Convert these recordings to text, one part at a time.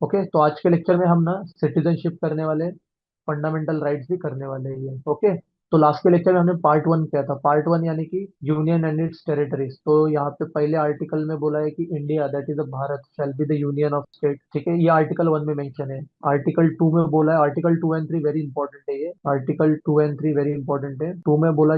Okay, तो आज के लेक्चर में हम ना सिटीजनशिप करने वाले हैं, फंडामेंटल राइट्स भी करने वाले हैं। ओके, तो लास्ट के लेक्चर में हमने पार्ट वन किया था। पार्ट वन यानी कि यूनियन एंड इट्स टेरिटरीज। तो यहाँ पे पहले आर्टिकल में बोला है कि India that is the Bharat shall be the union of state. ठीक है, ये आर्टिकल वन में मेंशन है। आर्टिकल टू में बोला है, article two and three very important है, ये article two and three very important है। टू में बोला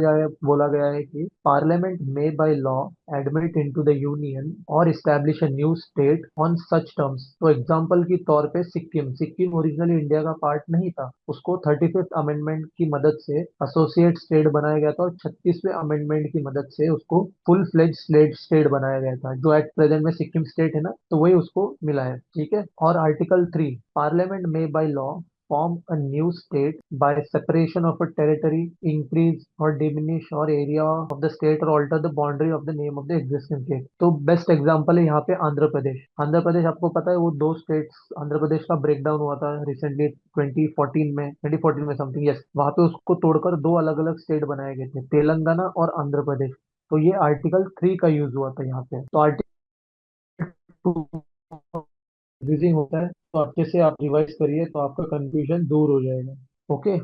गया है कि parliament may by law admit into the union और establish a new state on such terms. तो एग्जांपल के तौर पे सिक्किम, सिक्किम ओरिजिनली इंडिया का पार्ट नहीं था, उसको 35th अमेंडमेंट की मदद से एसोसिएट स्टेट बनाया गया था और 36वें अमेंडमेंट की मदद से उसको फुल फ्लेज स्टेट बनाया गया था। जो एट प्रेजेंट में सिक्किम स्टेट है ना, तो वही उसको मिला है। ठीक है, और आर्टिकल थ्री, पार्लियामेंट में by law form a new state by separation of a territory, increase or diminish or area of the state or alter the boundary of the name of the existing state। तो best example है यहाँ पे आंध्र प्रदेश। आंध्र प्रदेश आपको पता है वो दो states, Andhra Pradesh का ब्रेकडाउन हुआ था रिसेंटली 2014 में समथिंग, यस, वहां पे उसको तोड़कर दो अलग अलग स्टेट बनाए गए थे, तेलंगाना और आंध्र प्रदेश। तो ये आर्टिकल थ्री का यूज हुआ था यहाँ पे। तो आर्टिकल टू कंफ्यूजिंग होता है, तो अच्छे से आप रिवाइज करिए तो आपका कंफ्यूजन दूर हो जाएगा। ओके,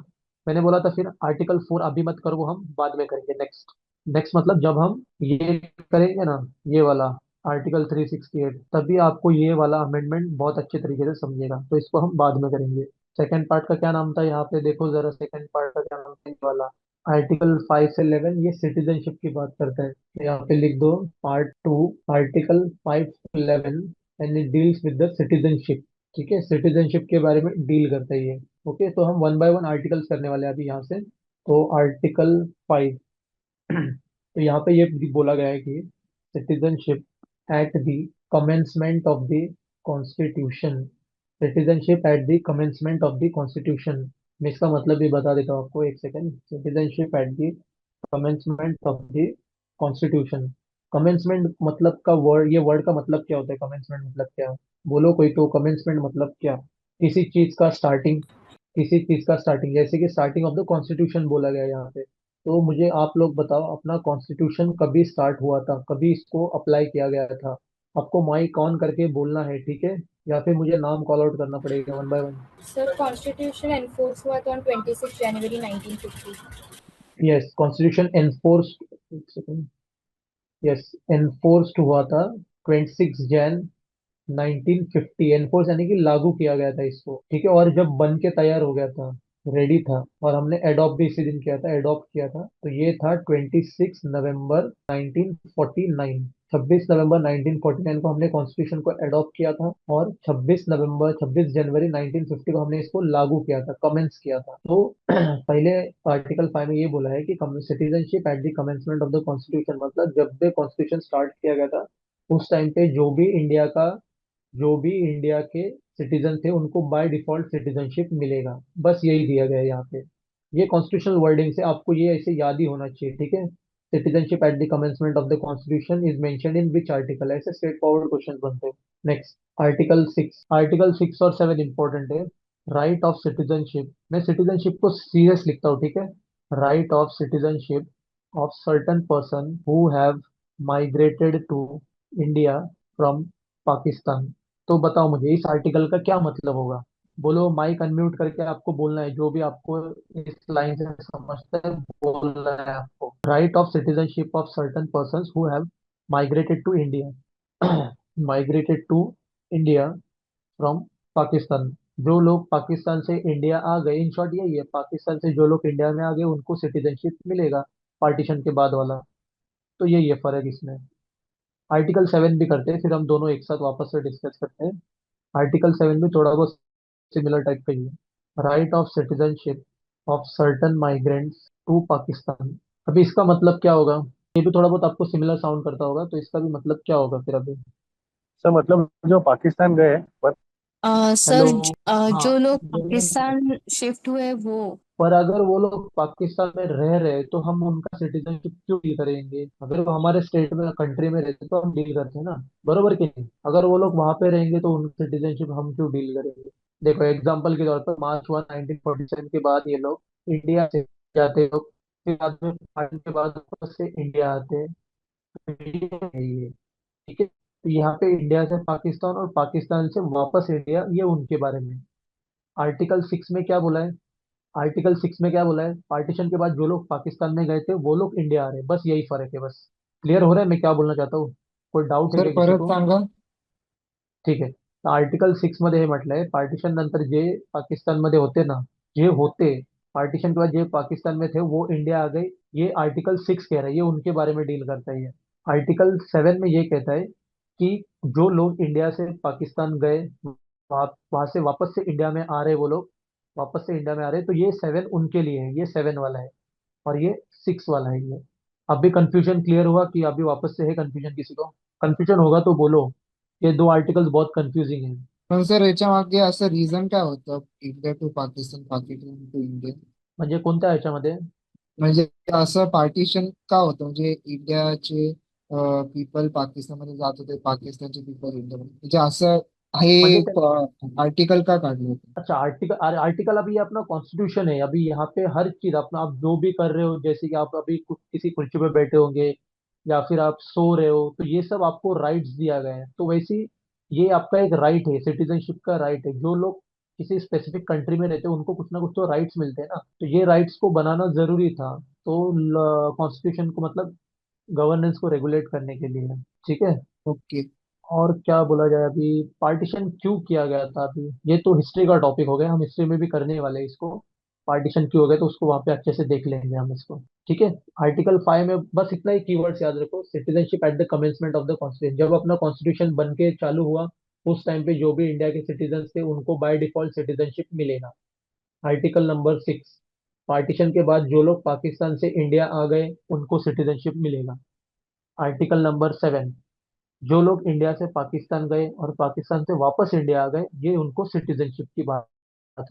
मैंने बोला था फिर आर्टिकल फोर अभी मत करो, वो हम बाद में करेंगे। नेक्स्ट नेक्स्ट मतलब जब हम ये करेंगे ना, ये वाला आर्टिकल 368, तभी आपको ये वाला अमेंडमेंट बहुत अच्छे तरीके से समझेगा, तो इसको हम बाद में करेंगे। सेकंड पार्ट का क्या नाम था, यहाँ पे देखो जरा, सेकंड पार्ट का क्या नाम था ये वाला, आर्टिकल 5 से 11, ये सिटीजनशिप की बात करता है। तो यहाँ पे लिख दो part two, article 5 to 11, and it deals with the citizenship. ठीक है, सिटीजनशिप के बारे में डील करता है ये। ओके, तो हम वन बाय वन आर्टिकल्स करने वाले हैं अभी यहाँ से। तो आर्टिकल 5, तो यहाँ पे ये भी बोला गया है कि citizenship at the commencement of the constitution, citizenship at the commencement of the constitution. मैं इसका मतलब भी बता देता हूँ आपको, एक second. Citizenship at the commencement of the constitution. Commencement मतलब का वर्ड, ये वर्ड का मतलब क्या होता है, कमेंसमेंट मतलब क्या? बोलो कोई, तो कमेंसमेंट मतलब क्या? किसी चीज का स्टार्टिंग, किसी चीज का स्टार्टिंग, जैसे कि स्टार्टिंग ऑफ द कॉन्स्टिट्यूशन बोला गया है यहाँ पे। तो मुझे आप लोग बताओ, अपना कॉन्स्टिट्यूशन कभी स्टार्ट हुआ था, कभी इसको अप्लाई किया गया था? आपको माइक ऑन करके बोलना है, ठीक है, या फिर मुझे नाम कॉल आउट करना पड़ेगा one by one? Sir constitution enforce हुआ था on 26 January 1950। Yes, constitution enforce, yes, enforced हुआ था 26 जैन 1950। एनफोर्स यानी कि लागू किया गया था इसको, ठीक है। और जब बन के तैयार हो गया था, रेडी था, और हमने एडॉप्ट भी इसी दिन किया था, एडॉप्ट किया था, तो ये था 26 नवंबर 1949। 26 नवंबर 1949 को हमने कॉन्स्टिट्यूशन को एडॉप्ट किया था, और 26 जनवरी 1950 को हमने इसको लागू किया था, कमेंस किया था। तो पहले आर्टिकल 5 में ये बोला है कि citizenship at the commencement of the constitution, मतलब जब भी कॉन्स्टिट्यूशन स्टार्ट किया गया था उस टाइम पे जो भी इंडिया के सिटीजन थे उनको बाय डिफॉल्ट सिटीजनशिप मिलेगा। बस यही दिया गया है यहाँ पे। ये कॉन्स्टिट्यूशनल वर्डिंग से आपको ये ऐसे याद ही होना चाहिए, ठीक है। Citizenship at the commencement of the constitution is mentioned in which article, ऐसे स्ट्रेट फॉरवर्ड क्वेश्चन बनते हैं। नेक्स्ट, आर्टिकल 6, आर्टिकल 6 और 7 इंपॉर्टेंट है। राइट ऑफ सिटीजनशिप, मैं सिटीजनशिप को सीरियस लिखता हूँ, ठीक है। Right of citizenship of certain person who have migrated to India from Pakistan. तो बताओ मुझे इस आर्टिकल का क्या मतलब होगा? बोलो, माइक अनम्यूट करके आपको बोलना है, जो भी आपको इस लाइन से समझता है बोलना है आपको। Right of citizenship of certain person who have migrated to India, migrated to India from Pakistan. जो लोग पाकिस्तान से इंडिया आ गए, इन शॉर्ट यही है, पाकिस्तान से जो लोग इंडिया में आ गए उनको सिटीजनशिप मिलेगा, पार्टीशन के बाद वाला। तो यही है फर्क इसमें। आर्टिकल 7 भी करते हैं, फिर हम दोनों एक साथ वापस से डिस्कस करते हैं। आर्टिकल 7 भी थोड़ा बहुत सिमिलर टाइप का ही है। Right of citizenship of certain migrants to Pakistan. अभी इसका मतलब क्या होगा? ये भी थोड़ा बहुत आपको सिमिलर साउंड करता होगा, तो इसका भी मतलब क्या होगा फिर अभी? सर मतलब जो पाकिस्तान गए पर। Sir hello. हाँ, जो लोग जो पाकिस्तान शिफ्ट हुए वो। पर अगर वो लोग पाकिस्तान में रह रहे तो हम उनका सिटीजनशिप क्यों डील करेंगे? अगर वो हमारे स्टेट में, कंट्री में रहते तो हम डील करते हैं ना, बरोबर कि नहीं? अगर वो लोग वहां पे रहेंगे तो उनकी सिटीजनशिप हम क्यों डील करेंगे? देखो एग्जाम्पल के तौर पर मार्च 1 1947 के बाद ये लोग इंडिया से जाते हैं लोग, फिर बाद में पार्टीशन के बाद वापस से इंडिया आते हैं। तो इंडिया है ये, ठीक है। तो यहाँ पे इंडिया से पाकिस्तान और पाकिस्तान से वापस इंडिया, ये उनके बारे में। आर्टिकल 6 में क्या बोला है? आर्टिकल 6 में क्या बोला है? पार्टीशन के बाद जो लोग पाकिस्तान में गए थे वो लोग इंडिया आ रहे हैं, बस यही फर्क है बस। क्लियर हो रहा है मैं क्या बोलना चाहता हूँ? कोई डाउट है सर क्या किसी परत को? सांगा. ठीक आहे. तर आर्टिकल 6 मध्ये हे म्हटलंय, पार्टीशन नंतर जे पाकिस्तान मध्ये होते ना, जे होते, पार्टीशन के बाद जे पाकिस्तान में थे वो इंडिया आ गए। ये आर्टिकल 6 कह रहा है, ये उनके बारे में डील करता है ये। आर्टिकल 7 में ये कहता है कि जो लोग इंडिया से पाकिस्तान गए, वहां से वापस से इंडिया में आ रहे, वो लोग वापस से इंडिया में आ रहे, तो ये 7 उनके लिए है, ये 7 वाला है। और ये 6 वाला है ये। अभी कंफ्यूजन क्लियर हुआ कि अभी वापस से है कंफ्यूजन किसी को? कंफ्यूजन होगा तो बोलो। ये दो आर्टिकल्स बहुत कंफ्यूजिंग है। पण सर याच्या मागे असं रिझन काय होतं, India to Pakistan, Pakistan to India? म्हणजे कोणत्या ह्याच्यामध्ये? म्हणजे असं पार्टिशन का होतं, म्हणजे इंडियाचे पीपल पाकिस्तानमध्ये जात होते, पाकिस्तानचे पीपल इंडियामध्ये, म्हणजे असं म्हणजे हे ते- आर्टिकल का काढलं होतं? अच्छा, आर्टिकल, आर्टिकल अभी ये अपना कॉन्स्टिट्यूशन है। अभी यहाँ पे हर चीज अपना, आप जो भी कर रहे हो, जैसे कि आप अभी किसी कुर्सी पे बैठे होंगे या फिर आप सो रहे हो, तो ये सब आपको राइट्स दिया गया है। तो वैसे ही ये आपका एक राइट है, सिटीजनशिप का राइट है। जो लोग किसी स्पेसिफिक कंट्री में रहते हैं उनको कुछ ना कुछ तो राइट्स मिलते हैं ना, तो ये राइट्स को बनाना जरूरी था। तो कॉन्स्टिट्यूशन को मतलब गवर्नेंस को रेगुलेट करने के लिए। ठीक है। ओके. और क्या बोला जाए, अभी पार्टीशन क्यों किया गया था? अभी ये तो हिस्ट्री का टॉपिक हो गया, हम हिस्ट्री में भी करने वाले हैं इसको। पार्टीशन क्यों हो गया तो उसको वहां पे अच्छे से देख लेंगे हम इसको। ठीक है। आर्टिकल 5 में बस इतना ही कीवर्ड्स याद रखो, citizenship at the commencement of the constitution. जब अपना कॉन्स्टिट्यूशन बन के चालू हुआ, उस टाइम पे जो भी इंडिया के सिटीजन थे उनको बाय डिफॉल्ट सिटीजनशिप मिलेगा। आर्टिकल नंबर 6, पार्टीशन के बाद जो लोग पाकिस्तान से इंडिया आ गए उनको सिटीजनशिप मिलेगा। आर्टिकल नंबर 7, जो लोग इंडिया से पाकिस्तान गए और पाकिस्तान से वापस इंडिया आ गए, ये उनको सिटीजनशिप की बात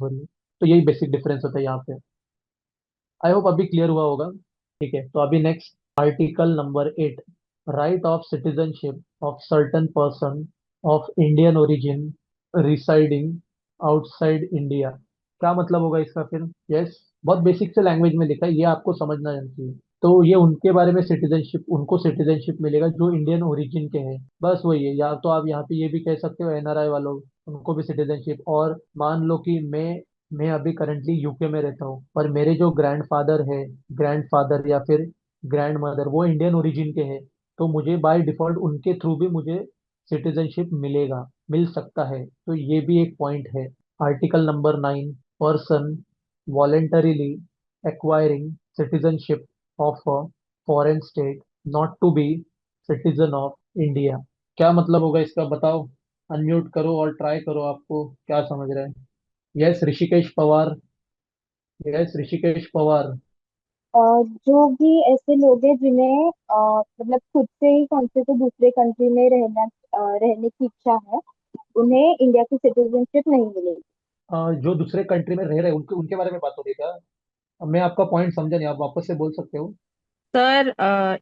हो रही है। तो यही बेसिक डिफरेंस होता है यहाँ पे। आई होप अभी क्लियर हुआ होगा। ठीक है, तो अभी next, article number 8, right of citizenship of certain person of Indian origin residing outside India. क्या मतलब होगा इसका फिर? यस, बहुत बेसिक से लैंग्वेज में लिखा है, ये आपको समझना चाहिए। तो ये उनके बारे में, सिटीजनशिप, उनको सिटीजनशिप मिलेगा जो इंडियन ओरिजिन के हैं, बस वही है। या तो आप यहाँ पे ये भी कह सकते हो एनआरआई वालों, उनको भी सिटीजनशिप। और मान लो कि मैं अभी करंटली यूके में रहता हूँ और मेरे जो ग्रैंडफादर है, ग्रैंडफादर या फिर ग्रैंड मदर, वो इंडियन ओरिजिन के हैं, तो मुझे बाय डिफॉल्ट उनके थ्रू भी मुझे सिटीजनशिप मिलेगा, मिल सकता है। तो ये भी एक पॉइंट है। Article number 9, person voluntarily acquiring citizenship of a foreign state not to be citizen of India. क्या मतलब होगा इसका बताओ? अनम्यूट करो और ट्राई करो, आपको क्या समझ रहे हैं? यस ऋषिकेश पवार। यस ऋषिकेश पवार। जो भी ऐसे लोग हैं जिन्हें मतलब खुद से ही कंट्री से दूसरे कंट्री में रहने की इच्छा है, उन्हें इंडिया की सिटीजनशिप नहीं मिलेगी। जो दूसरे कंट्री में रह रहे हैं उनके उनके बारे में बात हो रही है क्या? अब मैं आपका पॉइंट समझा नहीं, आप वापस से बोल सकते हो? सर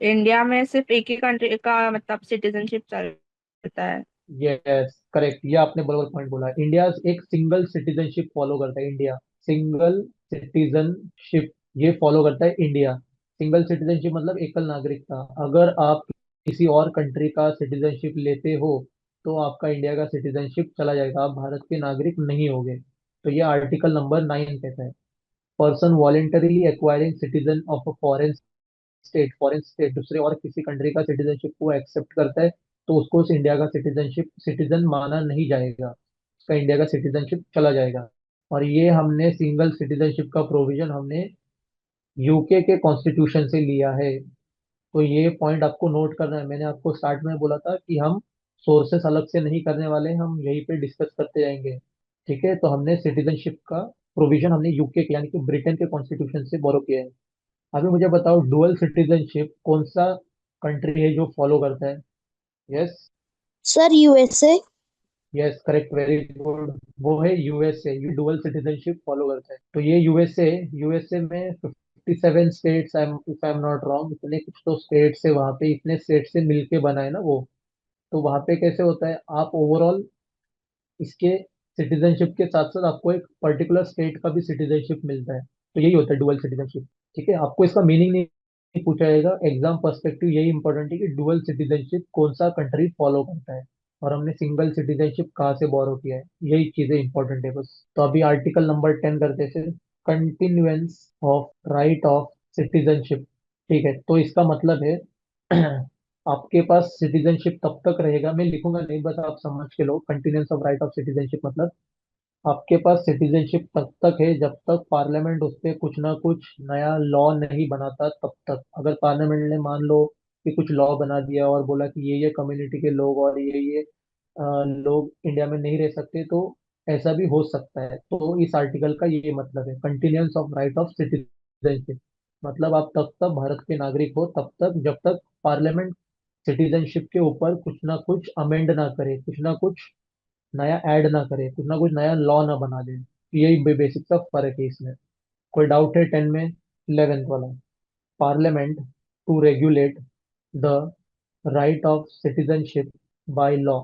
इंडिया में सिर्फ एक ही कंट्री का मतलब सिटीजनशिप चलता है। यस करेक्ट, ये आपने बराबर पॉइंट बोला। इंडिया एक सिंगल सिटीजनशिप फॉलो करता है, इंडिया सिंगल सिटीजनशिप ये फॉलो करता है इंडिया। सिंगल सिटीजनशिप मतलब एकल नागरिकता। अगर आप किसी और कंट्री का सिटीजनशिप लेते हो तो आपका इंडिया का सिटीजनशिप चला जाएगा, आप भारत के नागरिक नहीं होगे। तो ये आर्टिकल नंबर 9 कहता है, person voluntarily acquiring citizen of a foreign state दूसरे और किसी कंट्री का सिटीजनशिप को एक्सेप्ट करता है, तो उसको उस इंडिया का सिटीजनशिप सिटीजन माना नहीं जाएगा, उसका इंडिया का सिटीजनशिप चला जाएगा। और ये हमने सिंगल सिटीजनशिप का प्रोविजन हमने यूके के कॉन्स्टिट्यूशन से लिया है। तो ये पॉइंट आपको नोट करना है। मैंने आपको स्टार्ट में बोला था कि हम सोर्सेस अलग से नहीं करने वाले, हम यहीं पे डिस्कस करते जाएंगे। ठीक है, तो हमने सिटीजनशिप का प्रोविजन हमने यूके के यानी कि ब्रिटेन के कॉन्स्टिट्यूशन से बोरो किया है। अभी मुझे बताओ, डुअल सिटीजनशिप कौन सा कंट्री है जो फॉलो करता है? Yes. Sir USA. Yes correct, very good. वो है यूएसए, ये डुअल सिटीजनशिप फॉलो करता है। तो ये यूएसए, यूएसए में 57 states, if I am not wrong, इतने कुछ तो स्टेट्स है वहां पे, इतने स्टेट से मिलके बना है ना वो। तो वहां पे कैसे होता है, आप ओवरऑल इसके सिटीजनशिप के साथ साथ आपको एक पर्टिकुलर स्टेट का भी सिटीजनशिप मिलता है। तो यही होता है डुअल सिटीजनशिप। ठीक है, आपको इसका मीनिंग नहीं पूछा जाएगा एग्जाम पर्सपेक्टिव, यही इंपॉर्टेंट है कि डुअल सिटीजनशिप कौन सा कंट्री फॉलो करता है और हमने सिंगल सिटीजनशिप कहाँ से बोरो किया है, यही चीजें इंपॉर्टेंट है बस। तो अभी आर्टिकल नंबर 10 करते हैं फिर, continuance of right of citizenship. ठीक है, तो इसका मतलब है आपके पास सिटीजनशिप तब तक रहेगा, मैं लिखूंगा नहीं, बस आप समझ के लो, continuance of right of citizenship मतलब आपके पास सिटीजनशिप तब तक है जब तक पार्लियामेंट उस पर कुछ ना कुछ नया लॉ नहीं बनाता, तब तक। अगर पार्लियामेंट ने मान लो कि कुछ लॉ बना दिया और बोला कि ये कम्युनिटी के लोग और ये लोग इंडिया में नहीं रह सकते, तो ऐसा भी हो सकता है। तो इस आर्टिकल का ये मतलब है continuance of right of citizenship, मतलब आप तब तक भारत के नागरिक हो तब तक जब तक पार्लियामेंट सिटीजनशिप के ऊपर कुछ ना कुछ अमेंड ना करे, कुछ ना कुछ नया ऐड ना करे, कुछ ना कुछ नया लॉ ना बना दे। यही बेसिक सा फर्क है इसमें। कोई डाउट है 10 में? 11th वाला, parliament to regulate the right of citizenship by law.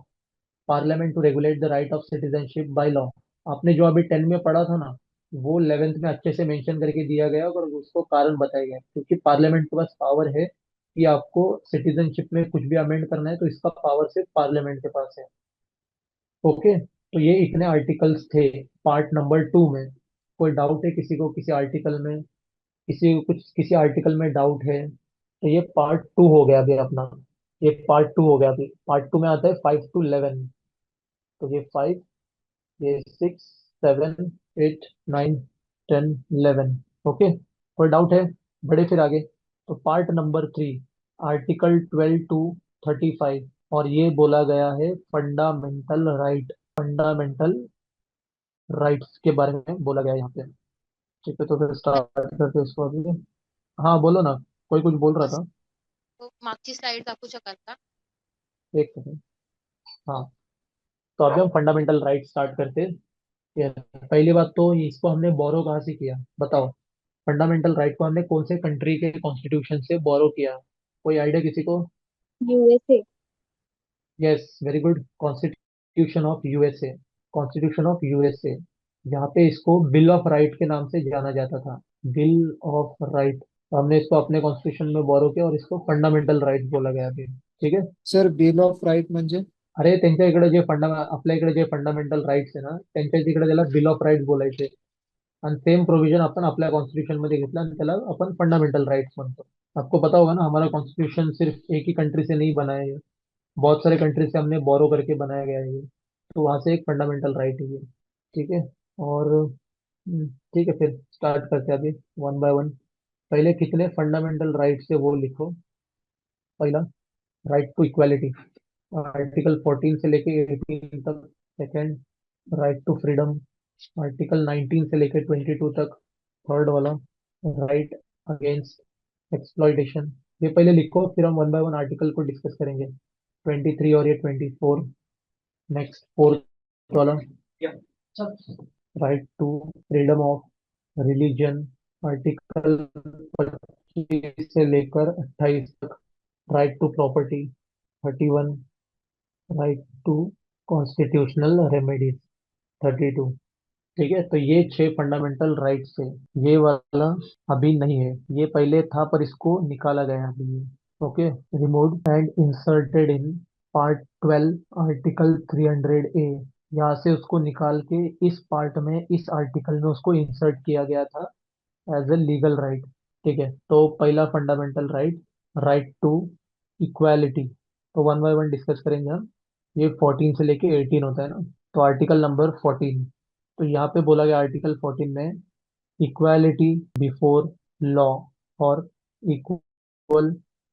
Parliament to regulate the right of citizenship by law, आपने जो अभी 10 में पढ़ा था ना, वो 11th में अच्छे से मेंशन करके दिया गया और उसको कारण बताया गया, क्योंकि पार्लियामेंट के पास पावर है कि आपको सिटीजनशिप में कुछ भी अमेंड करना है, तो इसका पावर सिर्फ पार्लियामेंट के पास है। ओके, तो ये इतने आर्टिकल्स थे पार्ट नंबर 2 में। कोई डाउट है किसी को किसी आर्टिकल में? किसी को कुछ किसी आर्टिकल में डाउट है तो ये पार्ट 2 हो गया अभी अपना। ये पार्ट 2 हो गया, अभी पार्ट 2 में आता है 5 to 11। तो ये 5, ये 6, 7, 8, 9, 10, 11। ओके, कोई डाउट है? बढ़े फिर आगे। तो पार्ट नंबर 3, आर्टिकल 12 to 35, और ये बोला गया है फंडामेंटल राइट, फंडामेंटल राइट्स के बारे में बोला गया है यहाँ पे। ठीक है, तो फिर मग स्टार्ट करते हैं इसको अभी। हाँ बोलो ना, कोई कुछ बोल रहा बस था। तो मागची स्लाइड दाखवू शकाल का? एक सेकंड। हाँ, तो अभी हम फंडामेंटल राइट स्टार्ट करते हैं। ये पहली बात तो इसको हमने बोरो कहाँ से किया, बताओ? फंडामेंटल राइट को हमने कौन से कंट्री के कॉन्स्टिट्यूशन से बोरो किया? कोई आइडिया किसी को? USA. Yes, very good, constitution of USA. Constitution of USA, यहाँ पे इसको बिल ऑफ राइट के नाम से जाना जाता था, बिल ऑफ राइट। तो हमने इसको अपने कॉन्स्टिट्यूशन में बोरो किया और इसको फंडामेंटल राइट बोला गया अभी। ठीक है। सर बिल ऑफ राईट म्हणजे? अरे त्यांच्या इकडे जे आपल्या इकडे जे फंडामेंटल राईट्स आहे ना, त्यांच्या तिकडे त्याला बिल ऑफ राईट्स बोलायचे, आणि सेम प्रोविजन आपण आपल्या कॉन्स्टिट्यूशन मध्ये घेतला आणि त्याला अपन फंडामेंटल राइट्स म्हणतो। आपको पता होगा ना, हमारा कॉन्स्टिट्यूशन सिर्फ एक ही कंट्री से नहीं बना है ये, बहुत सारे कंट्री से हमने बोरो करके बनाया गया है ये। तो वहां से एक फंडामेंटल राइट है ये। ठीक है। और ठीक है, फिर स्टार्ट करते हैं अभी वन बाय वन। पहले कितने फंडामेंटल राइट्स है वो लिखो। पहला, राइट टू इक्वालिटी, आर्टिकल 14 से लेके 18 तक। Second, right to freedom, article 19 से लेके 22 तक। थर्ड वाला, राइट अगेंस्ट एक्सप्लॉइटेशन। ये पहले लिखो, फिर हम वन बाय वन आर्टिकल को डिस्कस करेंगे। 23 और ये 24। नेक्स्ट, फोर्थ वाला, right to freedom of religion, article 25 से लेकर 28 तक। Right to property, 31। Right to constitutional remedies, 32। ठीक है, तो ये 6 फंडामेंटल राइट्स है। ये वाला अभी नहीं है, ये पहले था पर इसको निकाला गया अभी ये। Okay, removed and inserted in part 12 article 300A। यहाँ से उसको निकाल के इस पार्ट में, इस आर्टिकल में उसको इंसर्ट किया गया था एज ए लीगल राइट। ठीक है, तो पहला fundamental right, right to equality. तो वन बाय वन डिस्कस करेंगे हम। ये 14 से लेके 18 होता है ना, तो आर्टिकल नंबर 14। तो यहाँ पे बोला गया आर्टिकल 14 में, इक्वालिटी बिफोर लॉ और इक्वल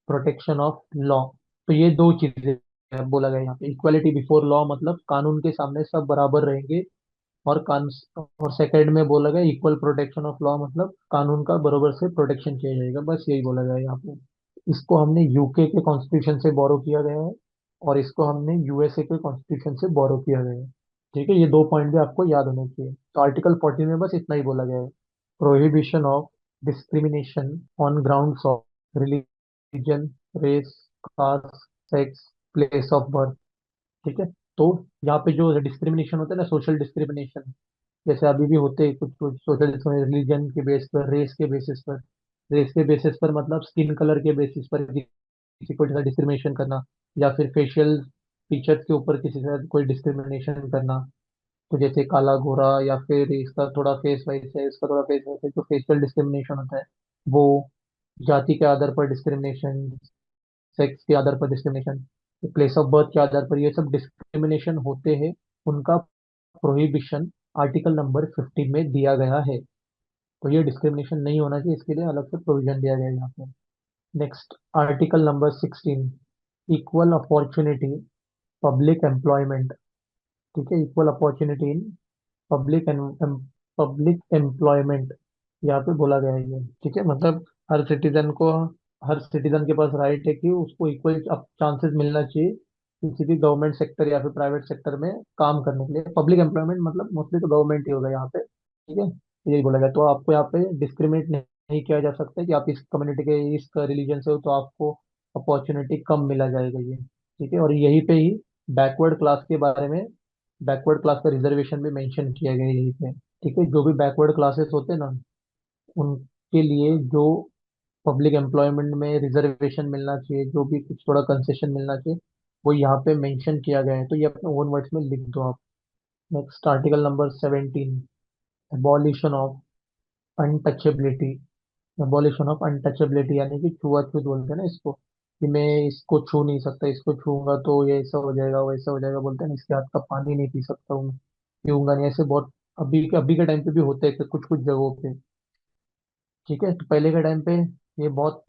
प्रोटेक्शन ऑफ लॉ। तो ये दो चीजें बोला गया यहाँ पे। इक्वालिटी बिफोर लॉ मतलब कानून के सामने सब बराबर रहेंगे, और कान और सेकंड में बोला गया इक्वल प्रोटेक्शन ऑफ लॉ, मतलब कानून का बराबर से प्रोटेक्शन किया जाएगा, बस यही बोला गया है यहाँ पे। इसको हमने यूके के कॉन्स्टिट्यूशन से बोरो किया गया है, और इसको हमने यूएसए के कॉन्स्टिट्यूशन से बोरो किया गया है। ठीक है, ये दो पॉइंट भी आपको याद होने चाहिए। तो आर्टिकल 14 में बस इतना ही बोला गया है, prohibition of discrimination on grounds of religion, race, caste, sex, place of birth. ठीक है, तो यहाँ पे जो डिस्क्रिमिनेशन होता है ना, सोशल डिस्क्रिमिनेशन, जैसे अभी भी होते हैं कुछ कुछ सोशल, रिलीजन के बेस पर, रेस के बेसिस पर, रेस के बेसिस पर मतलब स्किन कलर के बेसिस पर किसी को जैसा डिस्क्रिमिनेशन करना, या फिर फेशियल फीचर्स के ऊपर किसी से कोई डिस्क्रिमिनेशन करना। तो जैसे काला गोरा, या फिर इसका थोड़ा फेस वाइज है, इसका थोड़ा फेस वाइज है, जो फेशियल डिस्क्रिमिनेशन होता है वो। जाति के आधार पर डिस्क्रिमिनेशन, सेक्स के आधार पर डिस्क्रिमिनेशन, प्लेस ऑफ बर्थ के आधार पर, ये सब डिस्क्रिमिनेशन होते हैं। उनका प्रोहिबिशन आर्टिकल नंबर 15 में दिया गया है। तो ये डिस्क्रिमिनेशन नहीं होना चाहिए, इसके लिए अलग से प्रोविजन दिया गया है यहाँ पे। Next, article number 16, equal opportunity public employment. ठीक है, equal opportunity in public public employment यहाँ पे बोला गया है ये। ठीक है, मतलब हर सिटीजन को, हर सिटीजन के पास राइट है कि उसको इक्वल चांसेस मिलना चाहिए किसी भी गवर्नमेंट सेक्टर या फिर प्राइवेट सेक्टर में काम करने के लिए। पब्लिक एम्प्लॉयमेंट मतलब मोस्टली तो गवर्नमेंट ही होगा यहाँ पे। ठीक है, यही बोला गया। तो आपको यहाँ पे डिस्क्रिमिनेट नहीं किया जा सकता कि आप इस कम्युनिटी के, इस रिलीजन से हो तो आपको अपॉर्चुनिटी कम मिला जाएगा ये। ठीक है, और यहीं पे ही बैकवर्ड क्लास के बारे में, बैकवर्ड क्लास का रिजर्वेशन भी मेंशन किया गया है यहीं पे। ठीक है, जो भी बैकवर्ड क्लासेस होते हैं ना, उनके लिए जो पब्लिक एम्प्लॉयमेंट में रिजर्वेशन मिलना चाहिए, जो भी कुछ थोड़ा कंसेशन मिलना चाहिए, वो यहाँ पे मेंशन किया गया है। तो ये अपने ओन वर्ड्स में लिख दो आप। Next, article number 17, abolition of untouchability. Abolition of untouchability यानी कि छुआछूत बोलते हैं ना इसको, कि मैं इसको छू नहीं सकता, इसको छूंगा तो ये ऐसा हो जाएगा, वैसा हो जाएगा, बोलते हैं ना, इसके हाथ का पानी नहीं पी सकता हूँ, पीऊंगा नहीं, ऐसे बहुत अभी अभी के टाइम पे भी होते हैं कुछ कुछ जगहों पे। ठीक है, तो पहले के टाइम पे ये बहुत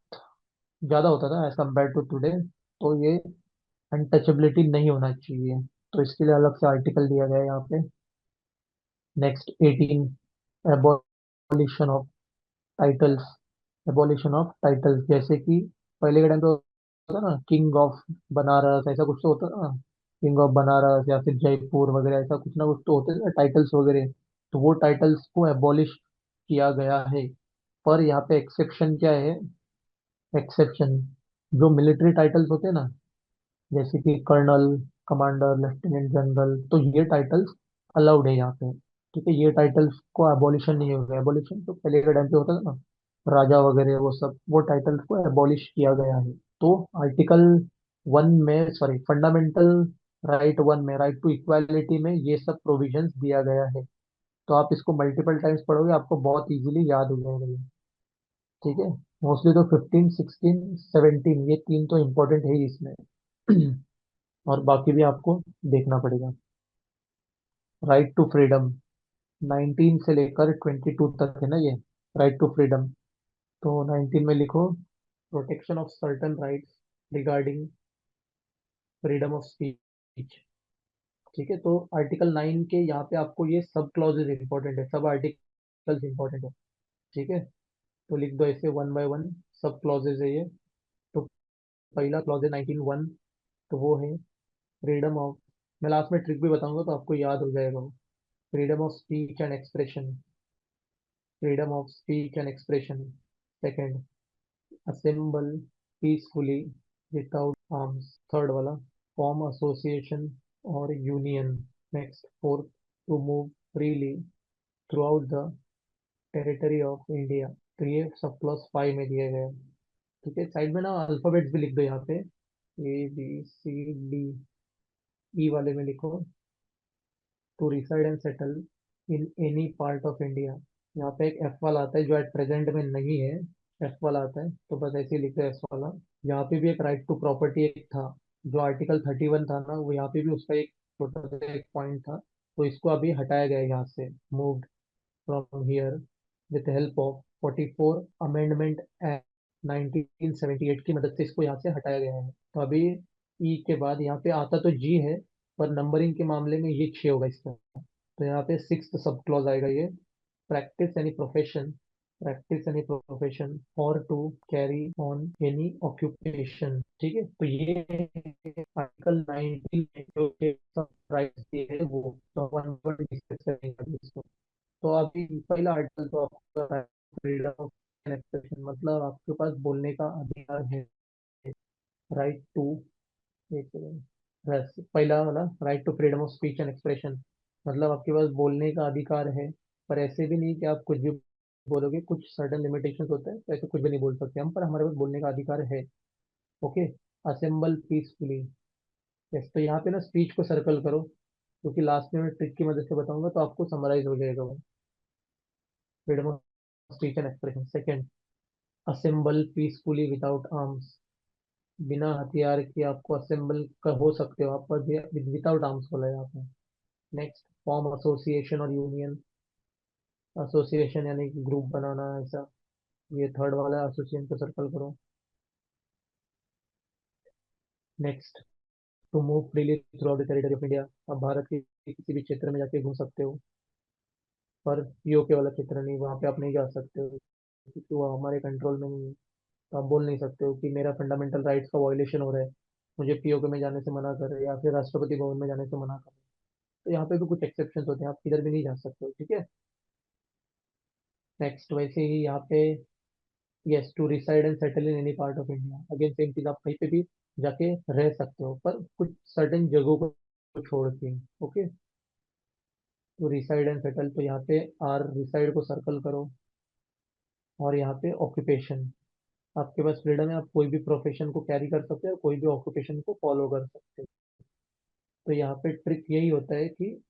ज्यादा होता था एज कम्पेयर टू टुडे। तो ये अनटचेबिलिटी नहीं होना चाहिए, तो इसके लिए अलग से आर्टिकल दिया गया है यहाँ पे। Next, 18, abolition of titles. Abolition of titles, जैसे कि पहले के टाइम पे होता ना, किंग ऑफ बनारस, ऐसा कुछ तो होता ना, किंग ऑफ बनारस या फिर जयपुर वगैरह, ऐसा कुछ ना कुछ तो होते थे टाइटल्स वगैरह। तो वो टाइटल्स को एबॉलिश किया गया है। पर यहाँ पे एक्सेप्शन क्या है? एक्सेप्शन, जो मिलिट्री टाइटल्स होते हैं ना, जैसे कि कर्नल, कमांडर, लेफ्टिनेंट जनरल, तो ये टाइटल्स अलाउड है यहाँ पे। ठीक है, ये टाइटल्स को एबॉलिशन नहीं होगा। एबॉलिशन तो पहले के टाइम पे होता था ना, राजा वगैरह वो सब, वो टाइटल्स को एबॉलिश किया गया है। तो आर्टिकल 1 में, सॉरी, फंडामेंटल राइट 1 में, राइट टू इक्वालिटी में ये सब प्रोविजंस दिया गया है। तो आप इसको मल्टीपल टाइम्स पढ़ोगे, आपको बहुत इजीली याद हो जाएगा ये। ठीक है, मोस्टली तो 15, 16, 17, ये तीन तो इम्पोर्टेंट है ही इसमें। और बाकी भी आपको देखना पड़ेगा। राइट टू फ्रीडम, 19 से लेकर 22 तक है ना ये, राइट टू फ्रीडम। तो 19 में लिखो, protection of certain rights regarding freedom of speech. ठीक है, तो आर्टिकल 9 के यहाँ पे आपको ये सब क्लॉजेज इंपॉर्टेंट है, सब आर्टिकल्स इंपॉर्टेंट है। ठीक है, तो लिख दो ऐसे वन बाय वन, सब क्लॉजेज है ये। तो पहला क्लॉज है 19(1), तो वो है फ्रीडम ऑफ, मैं लास्ट में ट्रिक भी बताऊंगा तो आपको याद हो जाएगा वो। Freedom of speech and expression, freedom of speech and expression. Second, assemble peacefully without arms. Third वाला, फॉर्म एसोसिएशन और union. Next, fourth, to move freely throughout the territory of India. तो ये सब क्लॉज 5 में दिए गए हैं। ठीक है, साइड में ना अल्फाबेट्स भी लिख दो यहाँ पे, ABCD। ई वाले में लिखो, to reside and settle in any part of India. यहाँ पे एक एफ वाला आता है जो एट प्रेजेंट में नहीं है, एफ वाला आता है, तो बस ऐसे ही लिखते हैं एफ वाला। यहाँ पे भी एक राइट टू प्रॉपर्टी एक था, जो आर्टिकल 31 था ना, वो यहाँ पे भी उसका एक छोटा सा एक पॉइंट था। तो इसको अभी हटाया गया है यहाँ से, move from here with help of 44 amendment act 1978 की मदद से इसको यहाँ से हटाया गया है। तो अभी ई के बाद यहाँ पे आता तो जी है, पर नंबरिंग के मामले में ये 6 होगा इसका। तो यहाँ पे 6th सब क्लॉज आएगा ये, practice any profession, practice any profession और to carry on any occupation. ठीक है, तो ये आर्टिकल 19 में जो सब राइट्स दिए हैं वो, तो अपन डिस्कस करेंगे अभी इसको। तो अभी पहला आर्टिकल तो आपका फ्रीडम ऑफ एक्सप्रेशन, मतलब आपके पास बोलने का अधिकार है, राइट टू, एक सेकंड, बस पहला वाला, right to freedom of speech and expression, मतलब आपके पास बोलने का अधिकार है। पर ऐसे भी नहीं कि आप कुछ भी बोलोगे कुछ सर्टन लिमिटेशंस होते हैं, तो ऐसे कुछ भी नहीं बोल सकते हम, पर हमारे पास बोलने का अधिकार है। ओके। Assemble peacefully. यस, तो यहाँ पे ना स्पीच को सर्कल करो, क्योंकि लास्ट में मैं ट्रिक की मदद से बताऊंगा तो आपको समराइज हो जाएगा वो। Freedom of speech and expression. Second, assemble peacefully without arms. बिना हथियार के आपको असेंबल कर हो सकते हो आप, पर विदाउट आर्म्स बोला है आपने। नेक्स्ट, फॉर्म एसोसिएशन और यूनियन। एसोसिएशन यानी कि ग्रुप बनाना, ऐसा। ये थर्ड वाला एसोसिएशन को सर्कल करो। Next, to move freely throughout the territory of India. आप भारत के किसी भी क्षेत्र में जाके घूम सकते हो, पर पीओके वाला क्षेत्र नहीं, वहाँ पे आप नहीं जा सकते हो, क्योंकि वो हमारे कंट्रोल में नहीं है। तो आप बोल नहीं सकते हो कि मेरा फंडामेंटल राइट्स का वायलेशन हो रहा है, मुझे पीओके में जाने से मना कर रहे हैं, या फिर राष्ट्रपति भवन में जाने से मना कर रहे हैं। तो यहाँ पे भी कुछ एक्सेप्शन होते हैं, आप किधर भी नहीं जा सकते हो, ठीक है। नेक्स्ट, वैसे ही यहाँ पे, yes, to reside and settle in any part of India. Again same चीज, आप कहीं पे भी जाके रह सकते हो, पर कुछ सर्टेन जगहों को छोड़ के। ओके। तो रिसाइड एंड सेटल, तो यहाँ पे आर रिसाइड को सर्कल करो, और यहाँ पे ऑक्यूपेशन। आपके पास फ्रीडम है, आप कोई भी प्रोफेशन को कैरी कर सकते हो, कोई भी ऑक्यूपेशन को फॉलो कर सकते हो। तो यहाँ पे ट्रिक यही होता है कि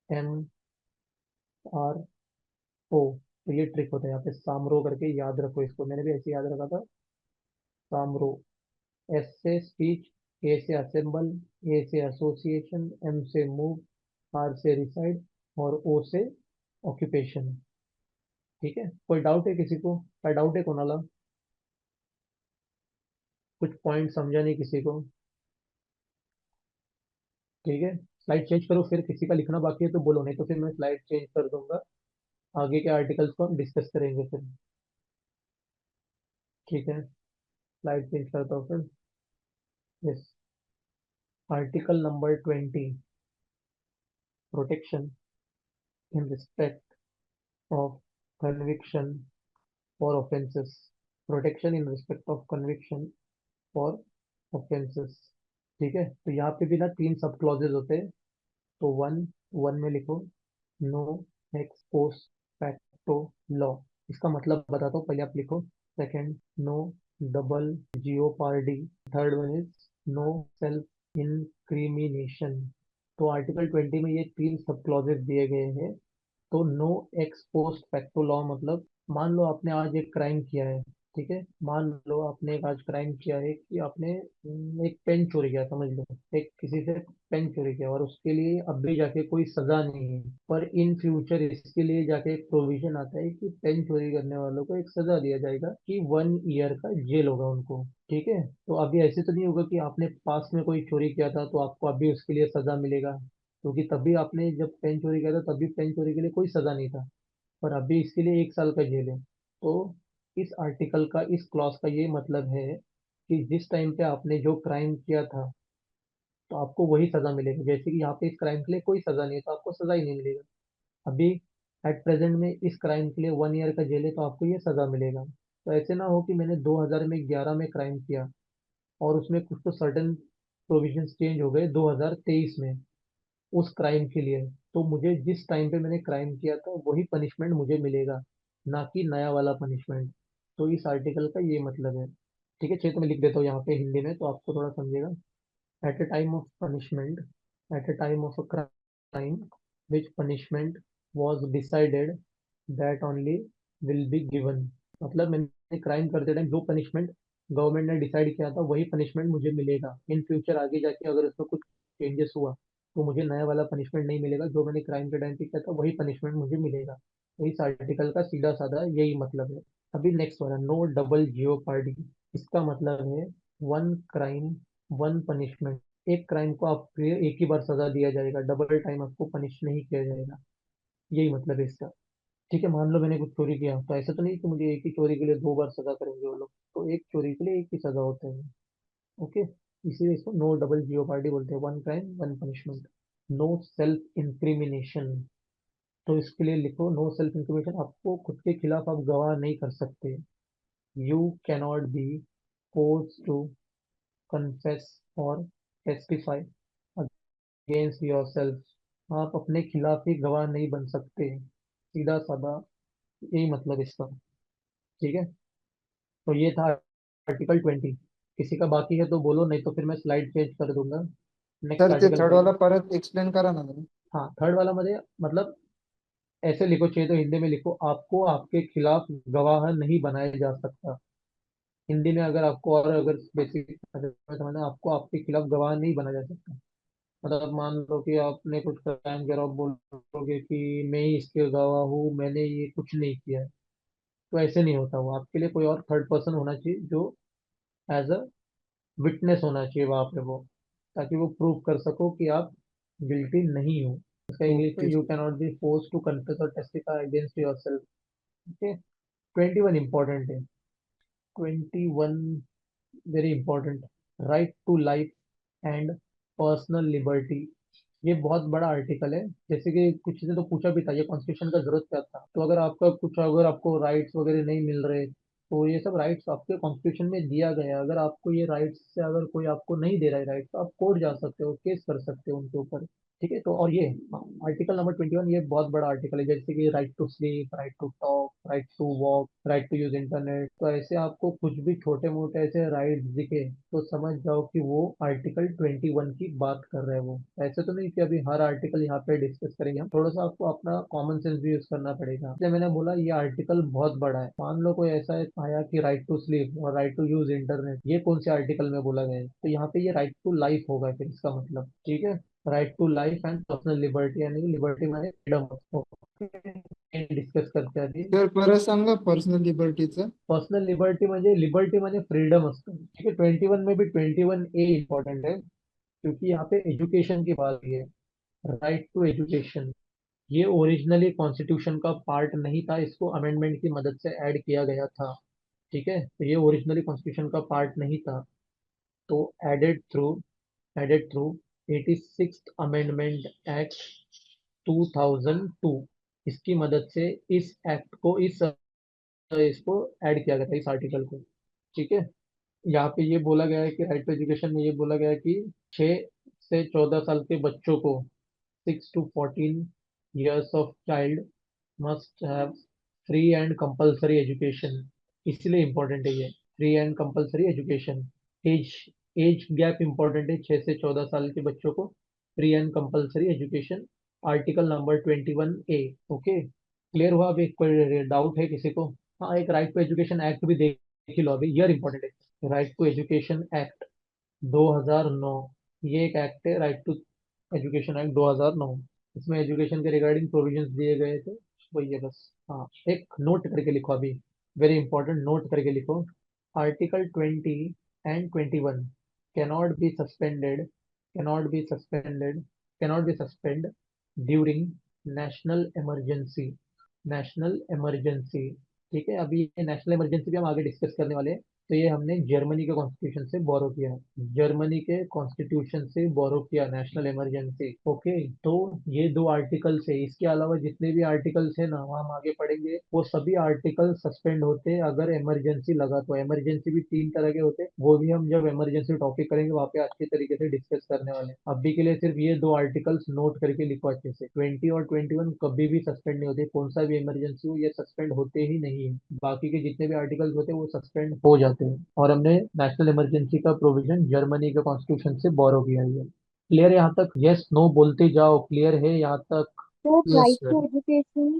SAAMRO। तो ये ट्रिक होता है यहाँ पे, सामरो करके याद रखो इसको, मैंने भी ऐसे याद रखा था। सामरो। एस से स्पीच, ए से असेंबल, ए से एसोसिएशन, एम से मूव, आर से रिसाइड, और ओ से ऑक्यूपेशन। ठीक है, कोई डाउट है किसी को? क्या डाउट है कोणाला? कुछ पॉइंट समझा नहीं किसी को? ठीक है, स्लाइड चेंज करो, फिर किसी का लिखना बाकी है तो बोलो, नहीं तो फिर मैं स्लाइड चेंज कर दूंगा। आगे के आर्टिकल्स को हम डिस्कस करेंगे फिर। ठीक है, स्लाइड चेंज करता हूँ फिर। Yes. Article number 20, protection in respect of conviction for offences. Protection in respect of conviction for offences. ठीक है, तो यहाँ पे भी ना 3 सब क्लॉजेज होते हैं। तो वन, वन में लिखो, no ex post facto law. इसका मतलब बताता हूँ, पहले आप लिखो। Second, no double jeopardy. Third one is no self incrimination. तो आर्टिकल 20 में ये 3 सब क्लॉजेस दिए गए हैं। तो no ex post facto law मतलब, मान लो आपने आज एक क्राइम किया है। ठीक है, मान लो आपने एक आज क्राइम किया है कि आपने एक पेन चोरी किया, समझ लो, एक किसी से पेन चोरी किया, और उसके लिए अब भी जाके कोई सजा नहीं है। पर इन फ्यूचर इसके लिए जाके एक प्रोविजन आता है कि पेन चोरी करने वालों को एक सजा दिया जाएगा कि 1 ईयर का जेल होगा उनको। ठीक है, तो अभी ऐसे तो नहीं होगा कि आपने पास में कोई चोरी किया था तो आपको अभी उसके लिए सजा मिलेगा, क्योंकि तभी आपने जब पेन चोरी किया था तभी पेन चोरी के लिए कोई सजा नहीं था, पर अभी इसके लिए 1 साल का जेल है। तो इस आर्टिकल का, इस क्लॉज का ये मतलब है कि जिस टाइम पे आपने जो क्राइम किया था तो आपको वही सजा मिलेगी। जैसे कि यहाँ पे इस क्राइम के लिए कोई सजा नहीं है तो आपको सजा ही नहीं मिलेगा। अभी एट प्रेजेंट में इस क्राइम के लिए 1 ईयर का जेल है तो आपको ये सजा मिलेगा। तो ऐसे ना हो कि मैंने 2011 में क्राइम किया और उसमें कुछ तो सर्टेन प्रोविजंस चेंज हो गए 2023 में उस क्राइम के लिए, तो मुझे जिस टाइम पे मैंने क्राइम किया था वही पनिशमेंट मुझे मिलेगा, ना कि नया वाला पनिशमेंट। तो इस आर्टिकल का ये मतलब है। ठीक है, क्षेत्र में लिख देता हूँ यहाँ पे हिंदी में तो आपको थोड़ा समझेगा। At a time of punishment, at a time of a crime which punishment was decided that only will be given। मतलब मैंने क्राइम करते टाइम जो पनिशमेंट गवर्नमेंट ने डिसाइड किया था वही पनिशमेंट मुझे मिलेगा। इन फ्यूचर आगे जाके अगर उसमें कुछ चेंजेस हुआ तो मुझे नया वाला पनिशमेंट नहीं मिलेगा, जो मैंने क्राइम के टाइम पे किया था वही पनिशमेंट मुझे मिलेगा। तो इस आर्टिकल का सीधा साधा यही मतलब है। अभी नेक्स्ट वाला, नो डबल जियोपार्डी। इसका मतलब है वन क्राइम वन पनिशमेंट। एक क्राइम को आपको एक ही बार सजा दिया जाएगा, डबल टाइम आपको पनिश नहीं किया जाएगा, यही मतलब है इसका। ठीक है, मान लो मैंने कुछ चोरी किया तो ऐसा तो नहीं कि मुझे एक ही चोरी के लिए 2 बार सजा करेंगे वो लोग, तो एक चोरी के लिए एक ही सजा होता है। ओके, इसीलिए इसको नो डबल जियोपार्डी बोलते हैं, one crime one punishment. No self incrimination. तो इसके लिए लिखो, नो सेल्फ इंक्रिमिनेशन, आपको खुद के खिलाफ आप गवाह नहीं कर सकते। You cannot be force to confess or testify against yourself आप अपने खिलाफ ही गवाह नहीं बन सकते, सीधा साधा यही मतलब इसका। ठीक है, तो ये था आर्टिकल 20। किसी का बाकी है तो बोलो, नहीं तो फिर मैं स्लाइड चेंज कर दूंगा। नेक्स्ट सर ते आर्टिकल थर्ड पढ़िए। वाला परत एक्सप्लेन करा ना तुम्ही. हाँ, थर्ड वाला मध्ये मतलब ऐसे लिखो, चाहिए तो हिंदी में लिखो, आपको आपके खिलाफ गवाह नहीं बनाया जा सकता। हिंदी में अगर आपको, और अगर बेसिक समझना, आपको आपके खिलाफ गवाह नहीं बनाया जा सकता। मतलब मान लो कि आपने कुछ क्राइम किया और आप बोलोगे कि मैं ही इसके गवाह हूँ, मैंने ये कुछ नहीं किया है, तो ऐसे नहीं होता। वो आपके लिए कोई और थर्ड पर्सन होना चाहिए जो एज अ विटनेस होना चाहिए वहां पे वो, ताकि वो प्रूव कर सको कि आप गिल्टी नहीं हो। इसका इंग्लिश में, okay you sir. Can not be force to confess और testify against yourself. Okay, 21 important है। 21 very important. Right to life and personal liberty. ये बहुत बड़ा आर्टिकल है। जैसे कि कुछ ने तो पूछा भी था, ये कॉन्स्टिट्यूशन का जरूरत क्या था। तो अगर आपका कुछ, अगर आपको राइट्स वगैरह नहीं मिल रहे, तो ये सब राइट्स आपके कॉन्स्टिट्यूशन में दिया गया है। अगर आपको ये राइट्स से, अगर कोई आपको नहीं दे रहा है राइट्स, तो आप कोर्ट जा सकते हो, केस कर सकते हो उनके ऊपर। ठीक है, तो और ये आर्टिकल नंबर 21 ये बहुत बड़ा आर्टिकल है। जैसे कि right to sleep, right to talk, right to walk, right to use internet. तो ऐसे आपको कुछ भी छोटे मोटे ऐसे राइट्स दिखे तो समझ जाओ कि वो आर्टिकल 21 की बात कर रहे हैं वो। ऐसे तो नहीं कि अभी हर आर्टिकल यहाँ पे डिस्कस करेंगे हम, थोड़ा सा आपको अपना कॉमन सेंस भी यूज करना पड़ेगा। इसलिए मैंने बोला ये आर्टिकल बहुत बड़ा है। मान लो कोई ऐसा है आया कि राइट टू स्लीप और राइट टू यूज इंटरनेट, ये कौन से आर्टिकल में बोला गया है, तो यहाँ पे ये राइट टू लाइफ होगा फिर इसका मतलब। ठीक है, right to life and personal liberty, यानी कि लिबर्टी माने फ्रीडम। डिस्कस करते हैं अभी। सर परत सांगा पर्सनल लिबर्टीचं. पर्सनल लिबर्टी म्हणजे, लिबर्टी म्हणजे फ्रीडम असतं। ठीक है, 21 में भी 21A इंपॉर्टेंट है, क्योंकि यहाँ पे एजुकेशन की बात की है। राइट टू एजुकेशन, ये ओरिजिनली कॉन्स्टिट्यूशन का पार्ट नहीं था, इसको अमेंडमेंट की मदद से ऐड किया गया था। ठीक है, तो ये ओरिजिनली कॉन्स्टिट्यूशन का पार्ट नहीं था, तो एडेड थ्रू 86 अमेंडमेंट एक्ट 2002, इसकी मदद से इस एक्ट को, इसको ऐड किया गया था, इस आर्टिकल को। ठीक है, यहाँ पे ये बोला गया है कि राइट टू एजुकेशन में ये बोला गया है कि 6 से 14 साल के बच्चों को, 6 to 14 years of child must have free and compulsory education. इसलिए इम्पोर्टेंट है ये, free and compulsory education. Age age gap important है, 6 से 14 साल के बच्चों को free and compulsory education. Article number 21A। Okay, clear हुआ? अभी कोई डाउट है किसी को? हाँ, एक राइट टू एजुकेशन एक्ट भी देख ही लो अभी, ईयर इंपॉर्टेंट है। राइट टू एजुकेशन एक्ट 2009, ये एक एक्ट है, राइट टू एजुकेशन एक्ट 2009। इसमें एजुकेशन के रिगार्डिंग प्रोविजंस दिए गए थे, वही है बस। हाँ, एक नोट करके लिखो अभी, वेरी इंपॉर्टेंट, नोट करके लिखो। Article 20 and 21 cannot be suspended, cannot be suspended, cannot be suspend during national emergency, national emergency. ठीक है, अभी ये नेशनल इमरजेंसी भी हम आगे डिस्कस करने वाले हैं। तो ये हमने जर्मनी के कॉन्स्टिट्यूशन से बोरो किया है, जर्मनी के कॉन्स्टिट्यूशन से बोरो किया नेशनल इमरजेंसी। ओके, तो ये दो आर्टिकल्स है, इसके अलावा जितने भी आर्टिकल्स है ना, वो हम आगे पढ़ेंगे। वो सभी आर्टिकल सस्पेंड होते हैं अगर इमरजेंसी लगा तो। इमरजेंसी भी 3 तरह के होते हैं, वो भी हम जब इमरजेंसी टॉपिक करेंगे वहाँ पे अच्छे तरीके से डिस्कस करने वाले हैं। अभी के लिए सिर्फ ये दो आर्टिकल्स नोट करके लिखो अच्छे से। 20 और 21 कभी भी सस्पेंड नहीं होते, कौन सा भी इमरजेंसी हो ये सस्पेंड होते ही नहीं है। बाकी के जितने भी आर्टिकल्स होते हैं वो सस्पेंड हो जाते हैं। और हमने नेशनल इमरजेंसी का प्रोविजन जर्मनी के कॉन्स्टिट्यूशन से बोरो किया है। क्लियर है यहाँ तक? यस नो बोलते जाओ, क्लियर है यहाँ तक? तो yes right sir. To education